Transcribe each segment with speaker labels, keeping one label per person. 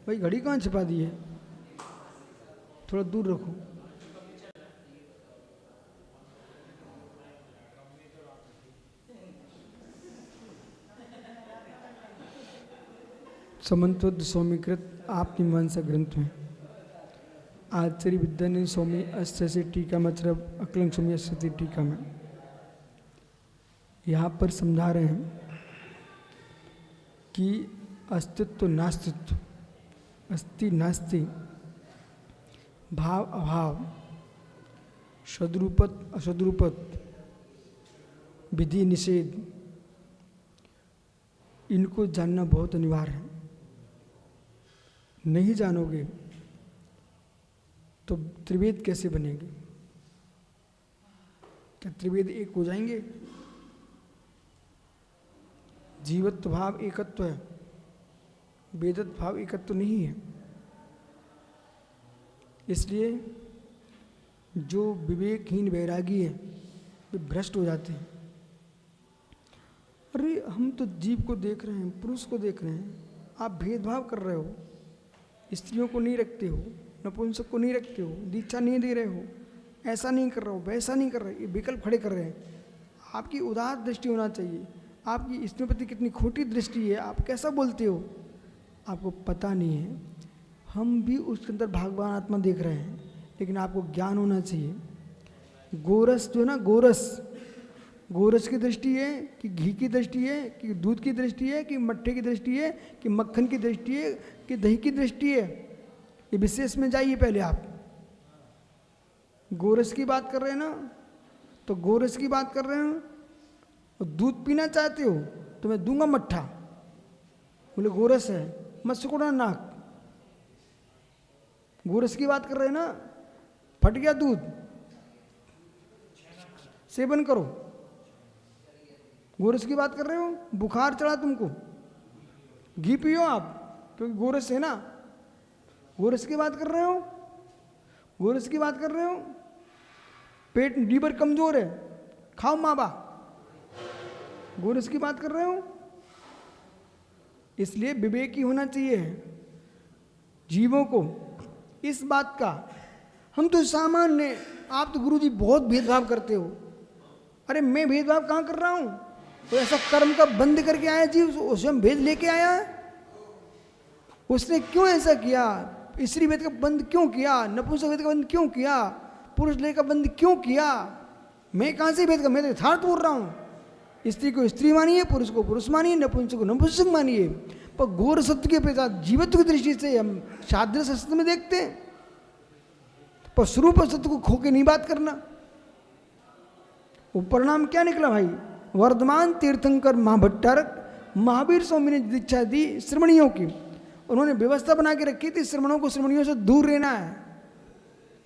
Speaker 1: भाई घड़ी कहाँ छिपा दी है, थोड़ा दूर रखो। समन्वत स्वामीकृत आप मीमांसा ग्रंथ में आचार्य विद्यानंद स्वामी अष्ट से टीका मतलब अकलंग स्वामी अष्टति टीका में यहाँ पर समझा रहे हैं कि अस्तित्व नास्तित्व, अस्ति नास्ति, भाव अभाव, सदरूपत असदरूपत, विधि निषेध, इनको जानना बहुत अनिवार्य है। नहीं जानोगे तो त्रिवेद कैसे बनेंगे? क्या त्रिवेद एक हो जाएंगे? जीवत्व भाव एकत्व है, वेदत्व भाव एकत्व नहीं है। इसलिए जो विवेकहीन वैरागी है वे भ्रष्ट हो जाते हैं। अरे हम तो जीव को देख रहे हैं, पुरुष को देख रहे हैं, आप भेदभाव कर रहे हो, स्त्रियों को नहीं रखते हो, नपुंसक को नहीं रखते हो, दीक्षा नहीं दे रहे हो, ऐसा नहीं कर रहे हो, वैसा नहीं कर रहे, ये विकल्प खड़े कर रहे हैं। आपकी उदार दृष्टि होना चाहिए। आपकी स्त्रियों प्रति कितनी खोटी दृष्टि है, आप कैसा बोलते हो, आपको पता नहीं है। हम भी उसके अंदर भगवान आत्मा देख रहे हैं, लेकिन आपको ज्ञान होना चाहिए। गोरस जो है ना, गोरस की दृष्टि है कि घी की दृष्टि है कि दूध की दृष्टि है कि मट्ठे की दृष्टि है कि मक्खन की दृष्टि है कि दही की दृष्टि है, ये विशेष में जाइए पहले आप। गोरस की बात कर रहे हैं ना, तो गोरस की बात कर रहे हैं और दूध पीना चाहते हो तो मैं दूंगा मट्ठा, बोले गोरस है, मत सिकुड़ना नाक। गोरस की बात कर रहे हैं ना, फट गया दूध, सेवन करो। गोरस की बात कर रहे हो, बुखार चढ़ा तुमको, घी पियो आप, क्योंकि गोरस है ना। गोरस की बात कर रहे हो, गोरस की बात कर रहे हो, पेट लीवर कमजोर है, खाओ मावा, गोरस की बात कर रहे हो। इसलिए विवेकी होना चाहिए जीवों को इस बात का। हम तो सामान्य, आप तो गुरुजी बहुत भेदभाव करते हो। अरे मैं भेदभाव कहाँ कर रहा हूँ? तो ऐसा कर्म का बंद करके आया जीव, उसे हम भेद लेके आया है। उसने क्यों ऐसा किया? स्त्री भेद का बंद क्यों किया? नपुंसक भेद का बंद क्यों किया? पुरुष भेद का बंद क्यों किया? मैं कहाँ से भेद का, मैं तो यथार्थ बोल रहा हूँ। स्त्री को स्त्री मानिए, पुरुष को पुरुष मानिए, नपुंसक को नपुंसक मानिए, पर घोर सत्य के पेशा जीवत्व की दृष्टि से हम सादृश सत्य में देखते हैं, पर स्वरूप सत्य को खो के नहीं बात करना। वो परिणाम क्या निकला भाई? वर्धमान तीर्थंकर महाभट्टारक महावीर स्वामी ने दीक्षा दी श्रमणियों की, उन्होंने व्यवस्था बना के रखी थी श्रमणों को श्रमणियों से दूर रहना है।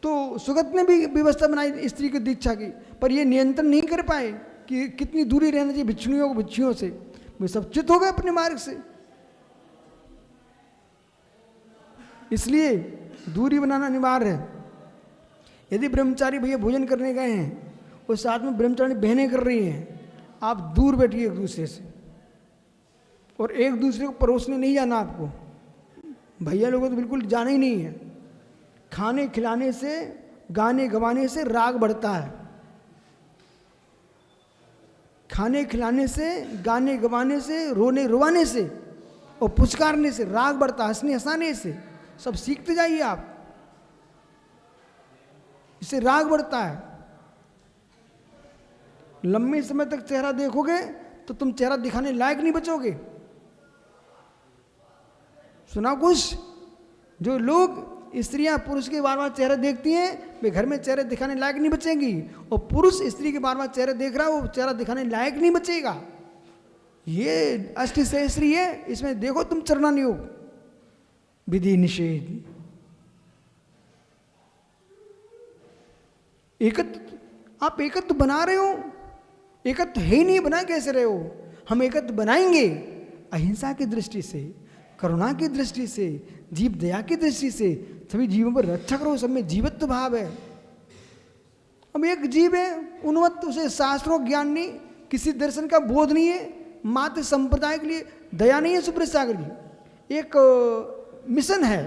Speaker 1: तो सुगत ने भी व्यवस्था बनाई स्त्री की दीक्षा की, पर ये नियंत्रण नहीं कर पाए कि कितनी दूरी रहना चाहिए भिक्षुणियों को भिक्षुओं से। वे सब चित हो गए अपने मार्ग से। इसलिए दूरी बनाना अनिवार्य है। यदि ब्रह्मचारी भैया भोजन करने गए हैं और साथ में ब्रह्मचारी बहनें कर रही हैं, आप दूर बैठिए एक दूसरे से, और एक दूसरे को परोसने नहीं जाना। आपको भैया लोगों तो बिल्कुल जाना ही नहीं है। खाने खिलाने से, गाने गवाने से राग बढ़ता है। खाने खिलाने से, गाने गवाने से, रोने रुवाने से और पुचकारने से राग बढ़ता है, हंसने हंसाने से। सब सीखते जाइए आप, इससे राग बढ़ता है। लंबे समय तक चेहरा देखोगे तो तुम चेहरा दिखाने लायक नहीं बचोगे। सुना कुछ? जो लोग स्त्रियां पुरुष के बार बार चेहरे देखती हैं, वे घर में चेहरे दिखाने लायक नहीं बचेंगी, और पुरुष स्त्री के बार बार चेहरे देख रहा है, वो चेहरा दिखाने लायक नहीं बचेगा। ये अष्ट सहस्त्री है, इसमें देखो तुम चरणान योग, विधि निषेध, एकत्व। आप एकत्व बना रहे हो, एकत्व है ही नहीं, बना कैसे रहे हो? हम एकत्व बनाएंगे अहिंसा की दृष्टि से, करुणा की दृष्टि से, जीव दया की दृष्टि से। सभी जीवों पर रक्षा करो, सब में जीवत्व भाव है। अब एक जीव है उन्मत्त, उसे शास्त्रों ज्ञान नहीं, किसी दर्शन का बोध नहीं है, मात्र संप्रदाय के लिए दया नहीं है। सुब्रत सागर जी, एक मिशन है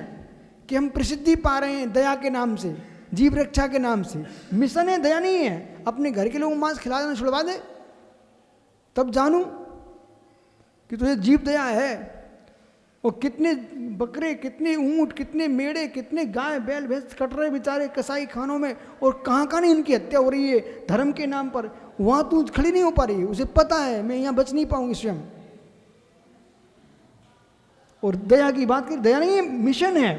Speaker 1: कि हम प्रसिद्धि पा रहे हैं दया के नाम से, जीव रक्षा के नाम से, मिशन है, दया नहीं है। अपने घर के लोगों को मांस खिला देना छुड़वा दे, तब जानूं कि तुझे जीव दया है। और कितने बकरे, कितने ऊंट, कितने मेढ़े, कितने गाय बैल भैंस कट रहे बेचारे कसाई खानों में, और कहाँ कहाँ नहीं इनकी हत्या हो रही है धर्म के नाम पर। वहां तू खड़ी नहीं हो पा रही, उसे पता है मैं यहाँ बच नहीं पाऊंगी स्वयं। और दया की बात करें, दया नहीं है, मिशन है।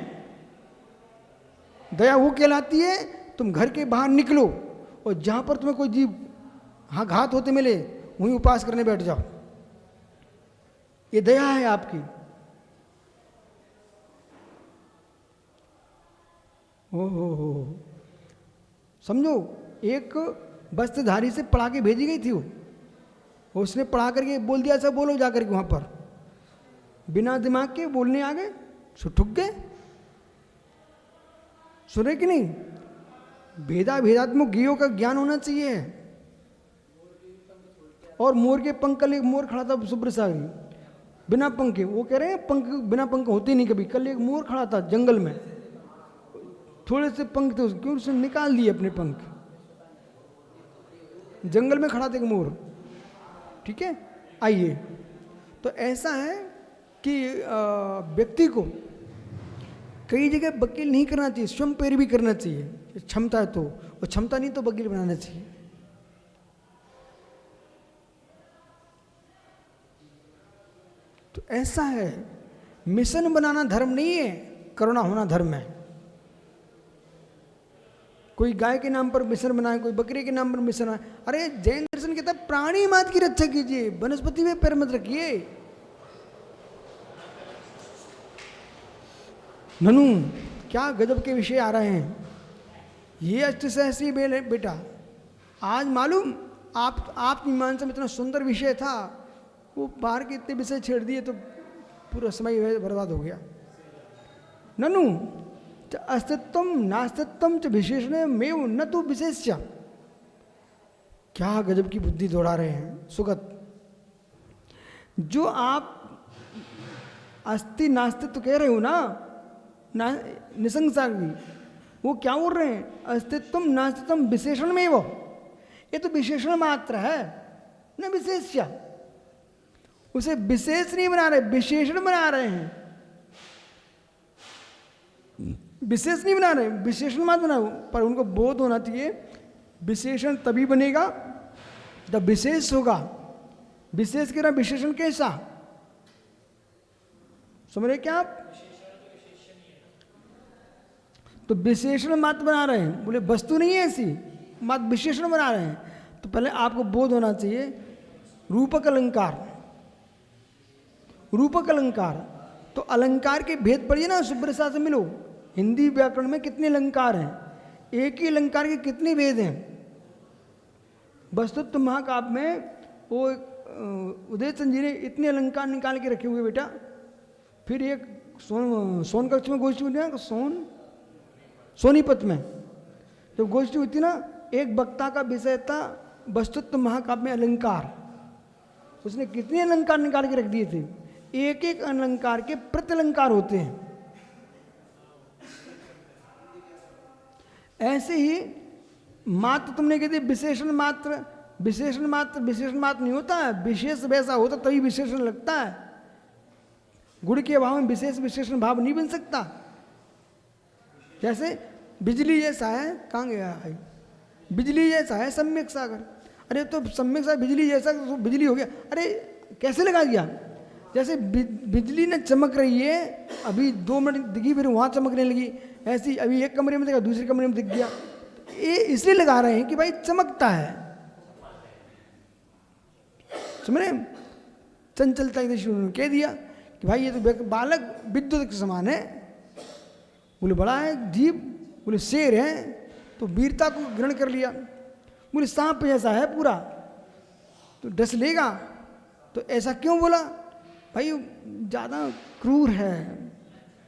Speaker 1: दया वो कहलाती है तुम घर के बाहर निकलो और जहां पर तुम्हें कोई जीव घात होते मिले वहीं उपवास करने बैठ जाओ, ये दया है आपकी। हो समझो, एक वस्त्रधारी से पढ़ा के भेजी गई थी वो, उसने पढ़ा करके बोल दिया, ऐसा बोलो जाकर के वहां पर, बिना दिमाग के बोलने आ गए, ठुक गए। सुने कि नहीं, भेदात्मक ज्ञों का ज्ञान होना चाहिए। और मोर के पंख, कल एक मोर खड़ा था सुब्रसागरी, बिना पंख के, वो कह रहे हैं पंख बिना पंख होते नहीं कभी। कल एक मोर खड़ा था जंगल में, थोड़े से पंख थे उसके, क्यों उसने निकाल दिए अपने पंख, जंगल में खड़ा था एक मोर। ठीक है, आइए, तो ऐसा है कि व्यक्ति को कई जगह वकील नहीं करना चाहिए, स्वयं पैरवी करना चाहिए, क्षमता है तो, और क्षमता नहीं तो वकील बनाना चाहिए। तो ऐसा है, मिशन बनाना धर्म नहीं है, करुणा होना धर्म है। कोई गाय के नाम पर मिशन बनाए, कोई बकरी के नाम पर मिशन बनाए। अरे जैन दर्शन कहता है प्राणी मात्र की रक्षा कीजिए, वनस्पति में पैर मत रखिए। ननु क्या गजब के विषय आ रहे हैं। ये अष्टसहस्री बेल है बेटा, आज मालूम आप मीमांसा में इतना सुंदर विषय था, वो बाहर के इतने विषय छेड़ दिए तो पूरा समय बर्बाद हो गया। ननु अस्तित्व नास्तित्व च विशेषण में न तो विशेष्य। क्या गजब की बुद्धि दौड़ा रहे हैं सुगत। जो आप अस्ति नास्तित्व कह रहे हो ना, निसंसार भी, वो क्या बोल रहे हैं, अस्तित्व नास्तित्व विशेषण में वो, ये तो विशेषण मात्र है न विशेष्य। उसे विशेष नहीं बना रहे, विशेषण बना रहे हैं। विशेष नहीं बना रहे, विशेषण मत बनाओ, पर उनको बोध होना चाहिए विशेषण तभी बनेगा जब विशेष होगा। विशेष के ना विशेषण कैसा, समझ रहे क्या आप? तो विशेषण मात्र बना रहे हैं, बोले वस्तु नहीं है ऐसी, मात्र विशेषण बना रहे हैं। तो पहले आपको बोध होना चाहिए रूपक अलंकार। रूपक अलंकार, तो अलंकार के भेद पढ़िए ना, सुब्रसा से मिलो। हिंदी व्याकरण में कितने अलंकार हैं, एक ही अलंकार के कितने भेद हैं। वस्तुत्व महाकाव्य में वो उदय चंद जी ने इतने अलंकार निकाल के रखे हुए बेटा। फिर एक सोन कक्ष में गोष्ठी हुई ना, सोनीपत में जब गोष्ठी हुई थी ना, एक वक्ता का विषय था वस्तुत्व महाकाव्य में अलंकार। उसने कितने अलंकार निकाल के रख दिए थे, एक एक अलंकार के प्रत्यलंकार होते हैं। ऐसे ही मात्र तुमने कहते विशेषण मात्र, विशेषण मात्र, विशेषण मात्र नहीं होता है, विशेष वैसा होता तभी विशेषण लगता है। गुण के अभाव में विशेष विशेषण भाव नहीं बन सकता। जैसे बिजली जैसा है, कहाँ गया है, बिजली जैसा है सम्यक सागर। अरे तो सम्यक सागर बिजली जैसा, तो बिजली हो गया। अरे कैसे लगा दिया, जैसे बिजली ने चमक रही है, अभी 2 मिनट दिखी फिर वहाँ चमकने लगी, ऐसी अभी एक कमरे में देखा दूसरे कमरे में दिख गया। ये इसलिए लगा रहे हैं कि भाई चमकता है, समझ रहे? चंचलता उन्होंने कह दिया कि भाई ये तो बालक विद्युत के समान है। बोले बड़ा है जीव, बोले शेर है, तो वीरता को ग्रहण कर लिया। बोले सांप जैसा है पूरा, तो डस लेगा। तो ऐसा क्यों बोला, भाई ज़्यादा क्रूर है,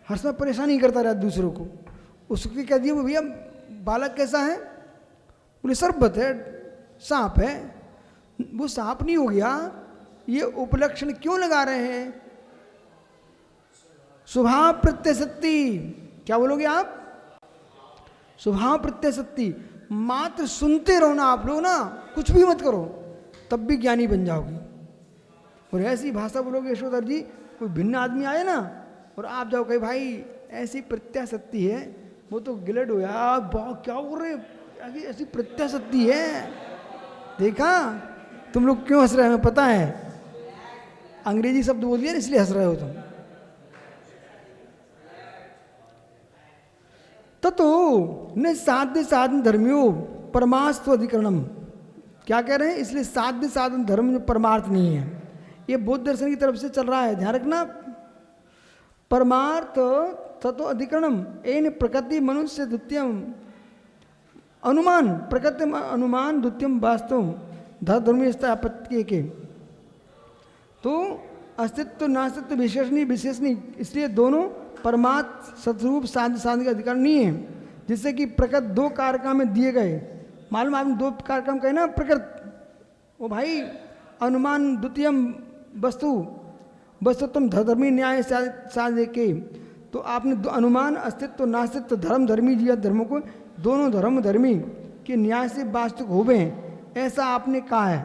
Speaker 1: हर समय परेशानी करता रहता दूसरों को। उसके कह दिया भैया बालक कैसा है, बोले सरबत है, सांप है। वो सांप नहीं हो गया, ये उपलक्षण क्यों लगा रहे हैं, स्वभाव प्रत्यय सत्ती, क्या बोलोगे आप? स्वभाव प्रत्यय सत्ती। मात्र सुनते रहो ना आप लोग, ना कुछ भी मत करो, तब भी ज्ञानी बन जाओगे। और ऐसी भाषा बोलोगे यशोधर जी, कोई भिन्न आदमी आए ना और आप जाओ कहे भाई ऐसी प्रत्याशक्ति है, वो तो गिलट हो यार, क्या बोल रहे, ऐसी प्रत्याशक्ति है। देखा तुम लोग क्यों हंस रहे हो, पता है अंग्रेजी शब्द बोल दिया इसलिए हंस रहे हो तुम। ततो न साध्य साधन धर्मियों परमार्थ अधिकरणम, क्या कह रहे हैं, इसलिए साध्य साधन धर्म जो परमार्थ नहीं है, ये बौद्ध दर्शन की तरफ से चल रहा है, ध्यान रखना। परमार्थ ततो अधिकरणम एन प्रकृति मनुष्य द्वितीयम अनुमान, प्रकृति अनुमान द्वितीयम वास्तव धर्म स्थापत्य के। तो अस्तित्व नास्तित्व विशेषणी विशेषणी, इसलिए दोनों परमात्म सतरूप साध्य साधन का अधिकार नहीं है। जिससे कि प्रकृत दो कारक में दिए गए, मालूम आपने दो कारक कहे ना, प्रकृत वो भाई अनुमान द्वितीयम वस्तु वस्तुत्म धर्मी न्याय साध्य के, तो आपने अनुमान अस्तित्व नास्तित्व धर्म धर्मी जीव धर्मों को दोनों धर्म धर्मी के न्याय से वास्तविक होवे हैं, ऐसा आपने कहा है।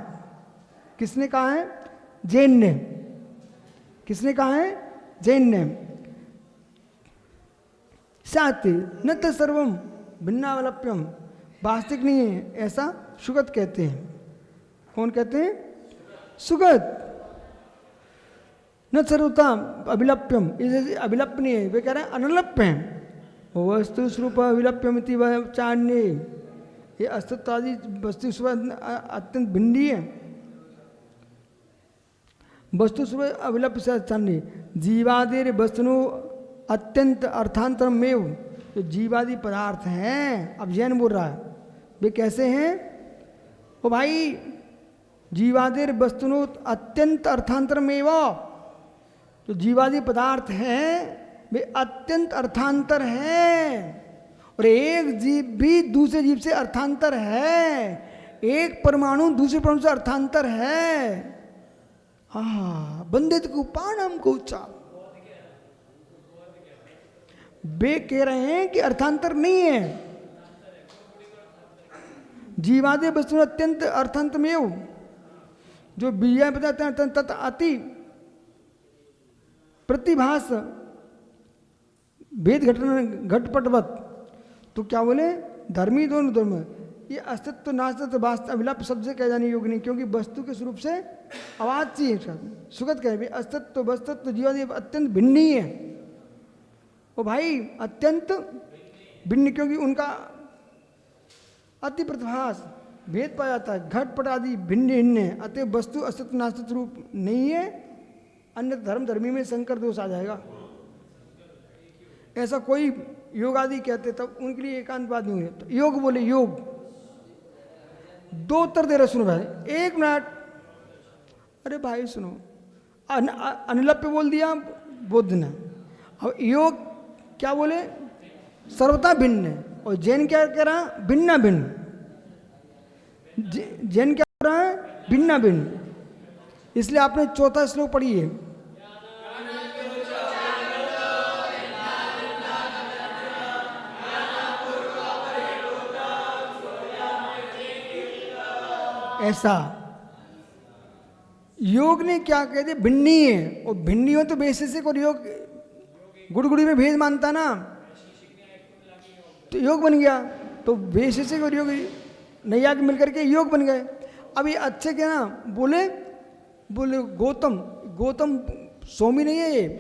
Speaker 1: किसने कहा है? जैन ने। किसने कहा है? जैन ने। सात्य न तो सर्वम भिन्नावलप्यम, वास्तविक नहीं है ऐसा सुगत कहते हैं। कौन कहते हैं? सुगत। न सर्वता अभिलप्यम, इसे अभिलप्य नहीं है, वे कह रहे हैं अनलप्य हैं। वस्तु स्वरूप अभिलप्यमिति चान्य, ये अस्तित्व आदि वस्तु स्वरूप अत्यंत भिन्नी है। वस्तु स्वरूप अभिलप्य से चान्य जीवादिर वस्तुनो अत्यंत अर्थांतरम में, जो जीवादि पदार्थ हैं, अब जैन बोल रहा है, वे कैसे हैं? ओ भाई जीवादिर वस्तुनो अत्यंत अर्थांतर में, वो जो जीवादि पदार्थ हैं वे अत्यंत अर्थांतर हैं। और एक जीव भी दूसरे जीव से अर्थांतर है, एक परमाणु दूसरे परमाणु से अर्थांतर है। बंदित को पाणम को उच्चार, वे कह रहे हैं कि अर्थांतर नहीं है। जीवादि वस्तु अत्यंत अर्थांत में, जो बीजा बताते हैं तत् अति प्रतिभास भेद घटना घटपटवत, तो क्या बोले? धर्मी दोनों धर्म, ये अस्तित्व नास्तित्व वास्तव अभिलप शब्द से कह जाने योग्य नहीं, क्योंकि वस्तु के स्वरूप से आवाज चाहिए। सुगत कहे अस्तित्व वस्तुत्व जीवादि अत्यंत भिन्न ही है। ओ भाई अत्यंत भिन्न, क्योंकि उनका अति प्रतिभास भेद पाया जाता है, घटपट आदि भिन्न भिन्न है। अतः वस्तु अस्तित्व नास्तित्व रूप नहीं है, अन्य धर्म धर्मी में संकर दोष आ जाएगा। ऐसा कोई योग आदि कहते तब उनके लिए एकांतवाद नहीं है। तो योग बोले योग, दो उत्तर दे रहे, सुनो भाई, एक मिनट। अरे भाई सुनो, अनिलप्य बोल दिया बुद्ध ने, अब योग क्या बोले? सर्वथा भिन्न है। और जैन क्या कह रहा है? भिन्ना भिन्न। जैन क्या कह रहा है? भिन्ना भिन्न। इसलिए आपने चौथा श्लोक पढ़ी है, ऐसा। योग ने क्या कह दिया? भिन्नी है। और भिन्नी हो तो वैशेषिक और योग गुड़गुड़ी में भेद मानता ना, तो योग बन गया। तो वैशेषिक और योग नैया के मिलकर के योग बन गए। अब ये अच्छे क्या ना बोले गौतम, गौतम सोमी नहीं है, ये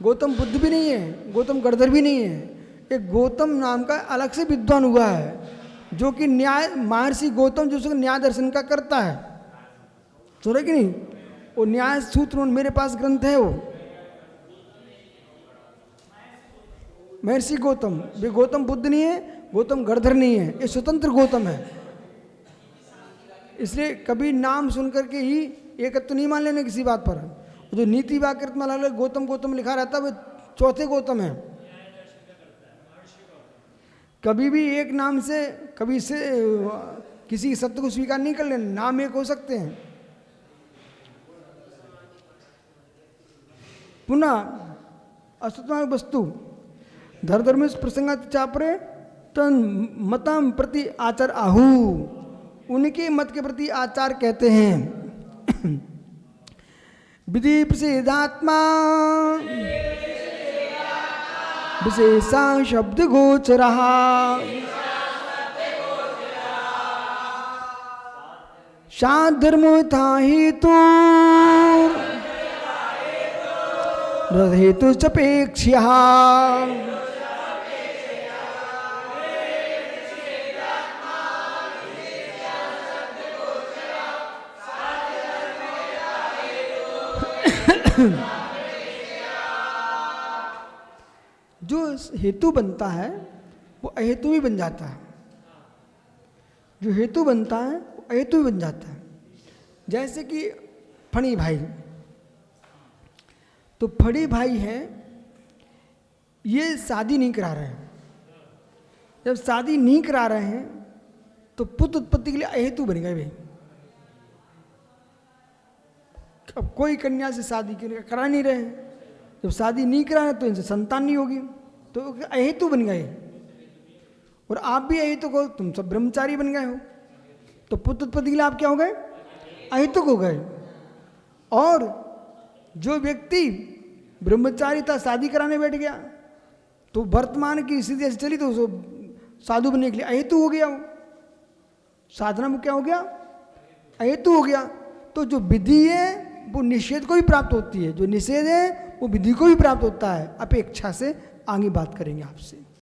Speaker 1: गौतम बुद्ध भी नहीं है, गौतम गणधर भी नहीं है। एक गौतम नाम का अलग से विद्वान हुआ है, जो कि न्याय महर्षि गौतम जो न्याय दर्शन का करता है, सुन रहे कि नहीं? वो न्याय सूत्र मेरे पास ग्रंथ है, वो महर्षि गौतम। वे गौतम बुद्ध नहीं है, गौतम गणधर नहीं है, ये स्वतंत्र गौतम है। इसलिए कभी नाम सुन करके ही एकत्व तो नहीं मान लेने किसी बात पर। जो नीति वाक्य में अलग अलग गौतम गौतम लिखा रहता है, वो चौथे गौतम है। कभी भी एक नाम से कभी से किसी सत्य को स्वीकार नहीं कर लेना, नाम एक हो सकते हैं। पुनः असत्वांग वस्तु धर धर्म प्रसंगात चापरे तन मतम प्रति आचार आहू, उनके मत के प्रति आचार कहते हैं। विधि प्रसिद्धात्मा विशेषा शब्द गोचरा, शाद धर्म था हेतु हेतु चपेक्ष्या, जो हेतु बनता है वो अहेतु भी बन जाता है, जो हेतु बनता है वो अहेतु भी बन जाता है। जैसे कि फणी भाई, तो फणी भाई हैं, ये शादी नहीं करा रहे हैं। जब शादी नहीं करा रहे हैं तो पुत्र उत्पत्ति के लिए अहेतु बन गए भाई। अब कोई कन्या से शादी करा नहीं रहे हैं, जब शादी नहीं करा रहे तो इनसे संतान नहीं होगी, तो अहेतु बन गए। और आप भी अहेतु हो, तुम सब ब्रह्मचारी बन गए हो, तो पुत्र उत्पत्ति के लिए आप क्या हो गए? अहेतुक हो गए। और जो व्यक्ति ब्रह्मचारी था, शादी कराने बैठ गया, तो वर्तमान की स्थिति ऐसी चली तो उसको साधु बनने के लिए अहेतु हो गया। वो साधना में क्या हो गया? अहेतु हो गया। तो जो विधि है वो निषेध को भी प्राप्त होती है, जो निषेध है वो विधि को भी प्राप्त होता है। अपेक्षा से आगे बात करेंगे आपसे।